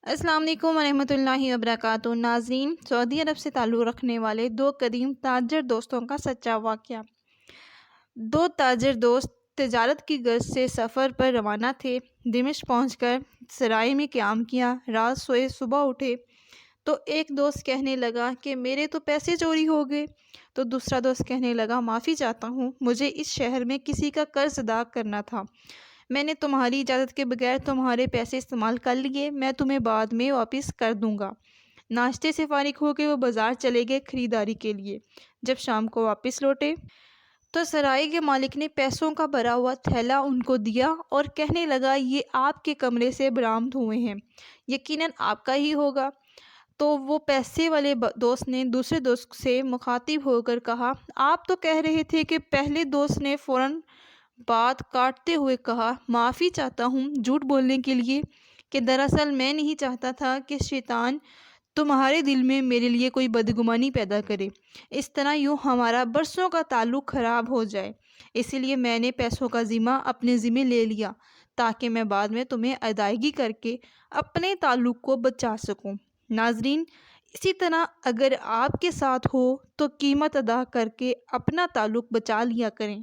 السلام علیکم ورحمۃ اللہ وبرکاتہ۔ ناظرین، سعودی عرب سے تعلق رکھنے والے دو قدیم تاجر دوستوں کا سچا واقعہ۔ دو تاجر دوست تجارت کی غرض سے سفر پر روانہ تھے۔ دمشق پہنچ کر سرائے میں قیام کیا، رات سوئے، صبح اٹھے تو ایک دوست کہنے لگا کہ میرے تو پیسے چوری ہو گئے، تو دوسرا دوست کہنے لگا معافی چاہتا ہوں، مجھے اس شہر میں کسی کا قرض ادا کرنا تھا، میں نے تمہاری اجازت کے بغیر تمہارے پیسے استعمال کر لیے، میں تمہیں بعد میں واپس کر دوں گا۔ ناشتے سے فارغ ہو کے وہ بازار چلے گئے خریداری کے لیے۔ جب شام کو واپس لوٹے تو سرائے کے مالک نے پیسوں کا بھرا ہوا تھیلا ان کو دیا اور کہنے لگا یہ آپ کے کمرے سے برآمد ہوئے ہیں، یقیناً آپ کا ہی ہوگا۔ تو وہ پیسے والے دوست نے دوسرے دوست سے مخاطب ہو کر کہا، آپ تو کہہ رہے تھے کہ پہلے دوست نے فوراً بات کاٹتے ہوئے کہا، معافی چاہتا ہوں جھوٹ بولنے کے لیے کہ دراصل میں نہیں چاہتا تھا کہ شیطان تمہارے دل میں میرے لیے کوئی بدگمانی پیدا کرے، اس طرح یوں ہمارا برسوں کا تعلق خراب ہو جائے، اسی لیے میں نے پیسوں کا ذمہ اپنے ذمہ لے لیا تاکہ میں بعد میں تمہیں ادائیگی کر کے اپنے تعلق کو بچا سکوں۔ ناظرین، اسی طرح اگر آپ کے ساتھ ہو تو قیمت ادا کر کے اپنا تعلق بچا لیا کریں۔